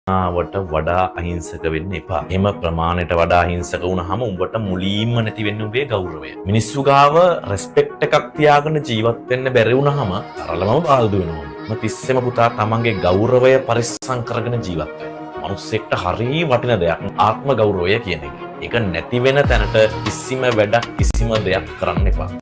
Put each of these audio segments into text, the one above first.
වට වඩා අහිංසක වෙන්න එපා. එම ප්‍රමාණයට වඩා අහිංසක වුණාම උඹට මුලින්ම නැති වෙන්නේ උඹේ ගෞරවය. මිනිස්සු ගාව රෙස්පෙක්ට් එකක් තියාගෙන ජීවත් වෙන්න බැරි වුණාම තරලමම බාල්දු වෙනවා. මම තිස්සෙම පුතා තමන්ගේ ගෞරවය පරිස්සම් කරගෙන ජීවත් වෙන්න. මිනිස්සෙක්ට හරිය වටින දෙයක් ආත්ම ගෞරවය කියන එක. ඒක නැති වෙන තැනට කිසිම වැඩක් කිසිම දෙයක් කරන්න එපා.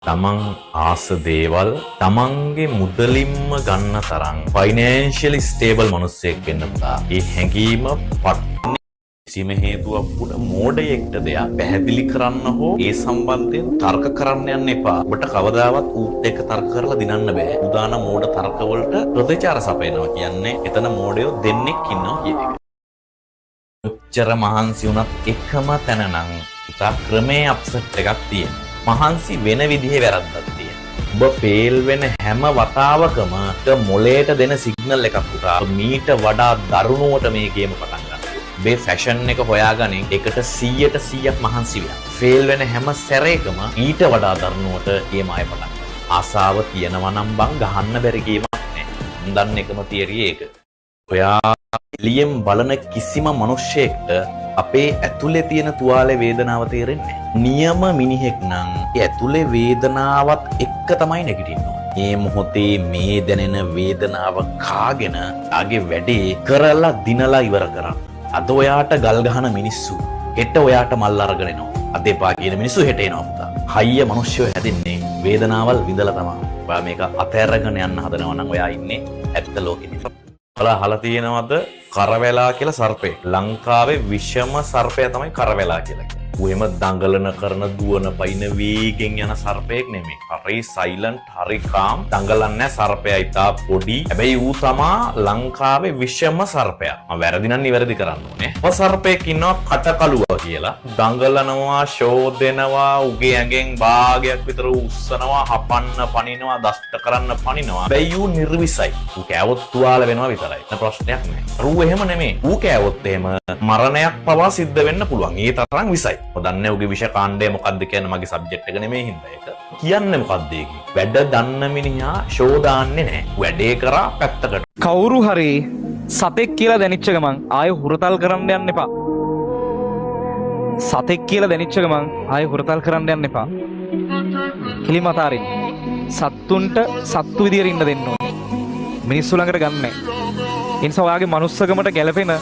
තමන් ආස දේවල් තමන්ගේ මුදලින්ම ගන්න තරම් ෆයිනෑන්ෂියලි ස්ටේබල් මිනිස්සෙක් වෙන්න පුතා. ඒ හැඟීම පට්ටි කිසිම හේතුවක් උඩ මෝඩයෙක්ට දෙයක් පැහැදිලි කරන්න හෝ ඒ සම්බන්ධයෙන් තර්ක කරන්න යන්න එපා. ඔබට කවදාවත් ඌත් එක්ක තර්ක කරලා දිනන්න බෑ. උදාන මෝඩ තර්ක වලට ප්‍රතිචාර සපයනවා කියන්නේ එතන මෝඩයෝ දෙන්නෙක් ඉන්නවා කියන එක. උච්චර මහන්සි වුණත් එකම තැන නම් පුතා ක්‍රමයේ අප්සෙට් එකක් තියෙනවා. මහන්සි වෙන විදිහේ වැරද්දක් තියෙනවා. ඔබ ෆේල් වෙන හැම වතාවකම මොලේට දෙන සිග්නල් එකක් පුතා. මීට වඩා දරුණුවට මේ ගේම පටන් ගන්නවා. ඔබේ ෆැෂන් එක හොයාගනින් එකට 100% මහන්සි වෙන්න. ෆේල් වෙන හැම සැරේකම ඊට වඩා දරුණුවට ගේම ආයෙ පටන් ගන්නවා. ආසාව තියෙනවා නම් බං ගහන්න බැරි ගේමක් නෑ. මම දන්න එකම තියරිය ඒක. ඔයා එළියෙන් බලන කිසිම මිනිහෙක්ට අපේ ඇතුලේ තියෙන තුවාලේ වේදනාව තේරෙන්නේ නැහැ. නියම මිනිහෙක් නම් ඒ ඇතුලේ වේදනාවත් එක්ක තමයි නැගිටින්න ඕනේ. මේ මොහොතේ මේ දැනෙන වේදනාව කාගෙන ආගේ වැඩේ කරලා දිනලා ඉවර කරන්න. අද ඔයාට ගල් ගහන මිනිස්සු හෙට ඔයාට මල් අරගෙන එනවා. අද එපා කියන මිනිස්සු හෙට එනවා පුතා. හයිය මිනිස්සු හැදෙන්නේ වේදනාවල් විඳලා තමයි. ඔයා මේක අතහැරගෙන යන්න හදනවා නම් ඔයා ඉන්නේ ඇත්ත ලෝකෙ. ඔයාලා අහලා තියෙනවද කරවැලා කියලා සර්පේ? ලංකාවේ විෂම සර්පය තමයි කරවැලා කියලා කියන්නේ. ඌ එහෙම දඟලන කරන දුවන පයින් වේගෙන් යන සර්පයෙක් නෙමෙයි. හරි සයිලන්ට් හරි කාම් දඟලන්නේ සර්පයා ඉතා පොඩි. හැබැයි ඌ තමා ලංකාවේ විෂම සර්පයා. මම වැරදි නම් නිවැරදි කරන්න ඕනේ. ඔය සර්පයෙක් ඉන්නවා කටකලුවා කියලා. දඟලනවා, ෂෝ දෙනවා, උගේ ඇඟෙන් භාගයක් විතර උස්සනවා, හපන්න පනිනවා, දෂ්ට කරන්න පනිනවා. හැබැයි ඌ නිර්විසයි. ඌ කෑවොත් තුවාල වෙනවා විතරයි. ඒක ප්‍රශ්නයක් නෑ. ඌ එහෙම නෙමෙයි. ඌ කෑවොත් එහෙම මරණයක් පවා සිද්ධ වෙන්න පුළුවන්. ඒ තරම් විසයි. ඔය දන්නේ උගේ විෂ කාණ්ඩය මොකද්ද කියන මගේ සබ්ජෙක්ට් එක නෙමෙයි හින්දා ඒක. කියන්නේ මොකද්ද ඒක? වැඩ දන්න මිනිහා ෂෝ දාන්නේ නැහැ. වැඩේ කරා පැත්තකට. කවුරු හරි සතෙක් කියලා දැනිච්ච ගමන් ආයෙ හුරතල් කරන්න යන්න එපා. සතෙක් කියලා දැනිච්ච ගමන් ආයෙ හුරතල් කරන්න යන්න එපා. කිලිම අතාරින්න. සත්තුන්ට සත්තු විදියට ඉන්න දෙන්න ඕනේ. මිනිස්සු ළඟට ගන්නෑ. ඒ නිසා ඔයාගේ මනුස්සකමට ගැලපෙන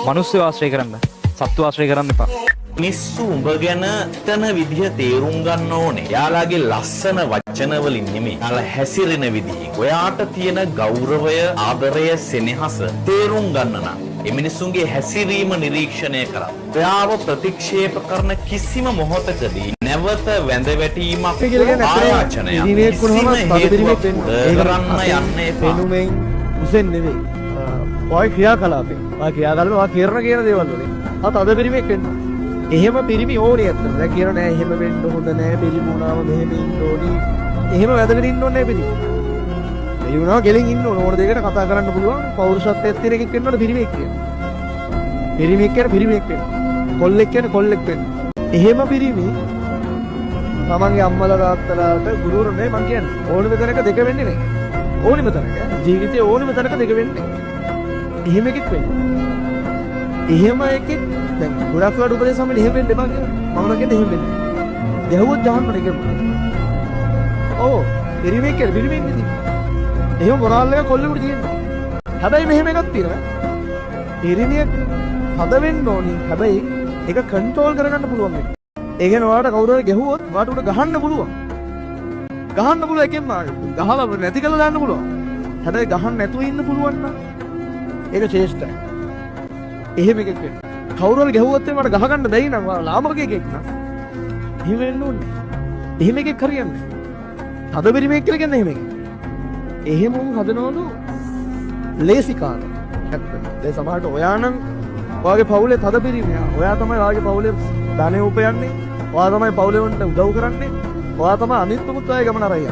මිනිස්සු ආශ්‍රය කරන්න. සත්තු ආශ්‍රය කරන්න එපා. මිනිස්සු උඹ ගැන තන විදිහ තේරුම් ගන්න ඕනේ. යාළගේ ලස්සන වචන වලින් නෙමෙයි. යාළා හැසිරෙන විදිහ. ඔයාට තියෙන ගෞරවය, ආදරය, සෙනෙහස තේරුම් ගන්න නම් මේ මිනිස්සුන්ගේ හැසිරීම නිරීක්ෂණය කරා. ඔයාව ප්‍රතික්ෂේප කරන කිසිම මොහොතකදී නැවත වැඳ වැටීමක් ආයාචනයක් කිසිම හේතුවක් කරන්න යන්න එපා. උසෙන් නෙවෙයි. ඔය ක්‍රියාකලාපේ. ඔය ක්‍රියාකලාපේ ඔය කරන කියන දේවල් වලින්. අද පිරිමෙක් වෙන්න. එහෙම පිරිමි ඕනේ අතන. දැන් කියන නෑ එහෙම වෙන්න හොඳ නෑ පිරිමුණාම මෙහෙම ඉන්න ඕනි. එහෙම වැදගෙන ඉන්න ඕනේ නෑ පිරිමි. ඒ වුණා ගෙලින් ඉන්න ඕන දෙයකට කතා කරන්න පුළුවන් පෞරුෂත්වයක් තියෙන එකෙක් වෙන්නවද පිරිමෙක් කියන්නේ. පිරිමෙක් කියන්නේ පිරිමෙක් වෙන්න. කොල්ලෙක් කියන්නේ කොල්ලෙක් වෙන්න. එහෙම පිරිමි තමන්ගේ අම්මලා තාත්තලාට ගුරුවරු නේ මං කියන්නේ. ඕනෙම තැනක දෙක වෙන්නේ නේ. ඕනෙම තැනක ජීවිතේ ඕනෙම තැනක දෙක වෙන්නේ. එහෙම එකෙක් වෙන්න. එහෙම එකෙක් දැන් ගොඩක් වල උපදේශ සම්මෙන් එහෙම වෙන්න එපා කියලා. මම කියන්නේ එහෙම වෙන්න. දෙහුවොත් ජහන්න එක. ඔව් පිරිමෙක් කියලා පිරිමෙක් නෙදී. එහෙම මොරාල් එක කොල්ලෙකුට තියෙනවා. හැබැයි මෙහෙම එකක් තියෙනවා. පිරිමියෙක් හද වෙන්න ඕනි. හැබැයි ඒක කන්ට්‍රෝල් කරගන්න පුළුවන් වෙන්න. ඒ කියන්නේ ඔයාලට කවුරු හරි ගැහුවොත් ඔයාලට උඩ ගහන්න පුළුවන්. ගහන්න පුළුවන් එකෙන් මාගේ. ගහලා නැති කරලා දාන්න පුළුවන්. හැබැයි ගහන්න නැතුව ඉන්න පුළුවන් නම් ඒක ශ්‍රේෂ්ඨයි. එහෙම එකෙක් වෙන්න. කවුරු හරි ගැහුවොත් මට ගහ ගන්න බැරි නම් ලාමක එකෙක් නම් එහෙම වෙන්න ඕනේ. එහෙම එකෙක් හරියන්නේ. හද පිරිමෙක් කියලා කියන්නේ එහෙම එකෙක්. එහෙම උන් හදනවලු ලේසි කාර්ය. ඒ සමහරට ඔයා නම් ඔයාගේ පවුලේ තද පිරිමියා. ඔයා තමයි ඔයාගේ පවුලේ ධනෙ උපයන්නේ. ඔයා තමයි පවුලේ උන්ට උදව් කරන්නේ. ඔයා තමයි අනිත් මුත් අය ගමන අරයි.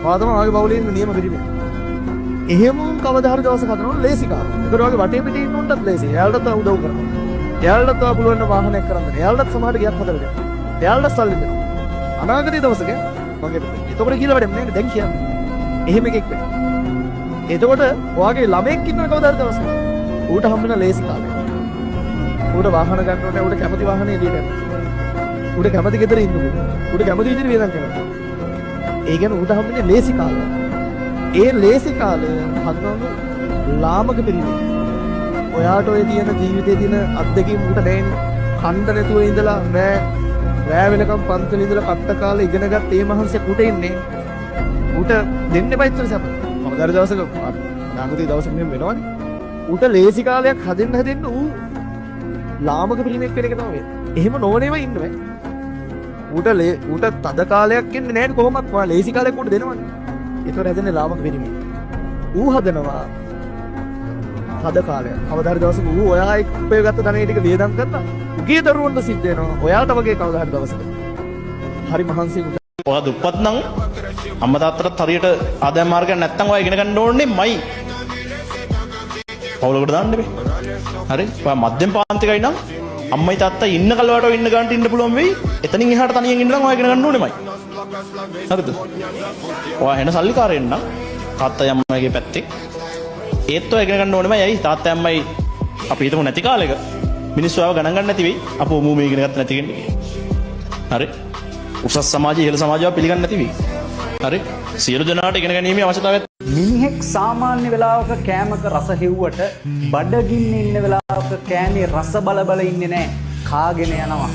ඔයා තමයි ඔයාගේ පවුලේ ඉන්න නියම පිරිමියා. එහෙම උන් කවදා හරි දවසක හදනවලු ලේසි කාර්ය. ඒකට ඔයාගේ වටේ පිටේ ඉන්න උන්ටත් ලේසි. එයාලට උදව් කරනවා. එයාලට ඔයා පුළුවන් වාහනයක් කරන්න. එයාලට සමහරට ගියක් හදලා දෙන්න. එයාලට සල්ලි දෙනවා. අනාගතයේ දවසක මගේ එතකොට කියලා වැඩක් නෑ දැන් කියන්නේ. එහෙම එකෙක් වෙන්න. එතකොට ඔයාගේ ළමෙක් ඉන්න කවදාද දවසක ඌට හම්බෙන ලේසි කාලේ. ඌට වාහන ගන්න ඕනේ, ඌට කැමති වාහනේ එළියට යන්න. ඌට කැමති ගෙදර ඉන්න ඕනේ. ඌට කැමති විදිහට වියදම් කරන්න. ඒ කියන්නේ ඌට හම්බෙන්නේ ලේසි කාලය. ඒ ලේසි කාලය හදනවලු ලාමක පිරිමි. ඔයාට ඔය තියෙන ජීවිතයේ තියෙන අත්දැකීම් ඌට නැහැනේ. කණ්ඩ නැතුව ඉඳලා රෑ වෙනකම් පන්සල ඉඳලා කට්ට කාලේ ඉගෙනගත් ඒ මහන්සිය ඌට ඉන්නේ. ඌට දෙන්න බයිත්තර සප. කවදාද දවසක නාගුතේ දවසක මෙහෙම වෙනවනේ. ඌට ලේසි කාලයක් හදෙන්න ඌ ලාමක පිරිමෙක් වෙන එක තමයි. එහෙම නොවනේම ඉන්න බෑ. ඌට තද කාලයක් ඉන්නේ නැහැ කොහොමත්. ඔයා ලේසි කාලයක් ඌට දෙනවනේ. ඒතර හැදෙන්නේ ලාමක පිරිමෙක්. ඌ හදනවා තද කාලයක්. කවදාද දවසක ඌ ඔයා එක්ක උපයගත්ත ධනෙ ටික වියදම් කරලා උගේ දරුවන්ට සිද්ධ වෙනවා. ඔයාට වගේ කවදාද දවසක. හරි මහන්සි ඔයා දුප්පත් නම් අම්මා තාත්තට හරියට ආදායම් මාර්ගයක් නැත්තම් ඔයා ඉගෙන ගන්න ඕනේ මයි. පවුලකට දාන්න බෑ. හරි? ඔයා මධ්‍යම පාන්තිකයි නම් අම්මයි තාත්තයි ඉන්න කලවට ඉන්න ගන්නට ඉන්න පුළුවන් වෙයි. එතනින් එහාට තනියෙන් ඉන්න නම් ඔයා ඉගෙන ගන්න ඕනේ මයි. හරිද? ඔයා වෙන සල්ලිකාරයෙක් නම් තාත්තයි අම්මයිගේ පැත්තේ ඒත් ඔයා ඉගෙන ගන්න ඕනේ මයි. ඇයි? තාත්තයි අම්මයි අපි හිතමු නැති කාලෙක මිනිස්සු ආව ගණන් ගන්න නැති වෙයි. අපෝ මූ මේ ඉගෙන ගත්ත නැති කෙනෙක්. හරි? උසස් සමාජයේ ඉහළ සමාජය පිළිගන්නේ නැති වෙයි. හරි? සියලු දෙනාට ඉගෙන ගැනීමේ අවශ්‍යතාවය. මිනිහෙක් සාමාන්‍ය වෙලාවක කෑමක රස හෙව්වට බඩගින්න ඉන්න වෙලාවක කෑමේ රස බල ඉන්නේ නැහැ. කාගෙන යනවා.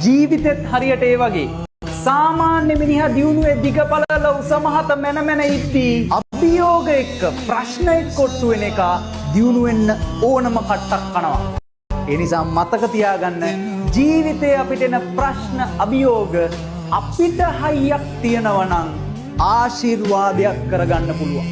ජීවිතෙත් හරියට ඒ වගේ. සාමාන්‍ය මිනිහා දියුණුවේ දිගපළල උසමහත මැන ඉද්දී අභියෝග එක්ක ප්‍රශ්න එක්ක ඔට්ටු වෙන එක දියුණු වෙන්න ඕනම කට්ටක් කනවා. ඒ නිසා මතක තියාගන්න ජීවිතේ අපිට එන ප්‍රශ්න අභියෝග අපිට හයියක් තියෙනවා නම් ආශිර්වාදයක් කරගන්න පුළුවන්.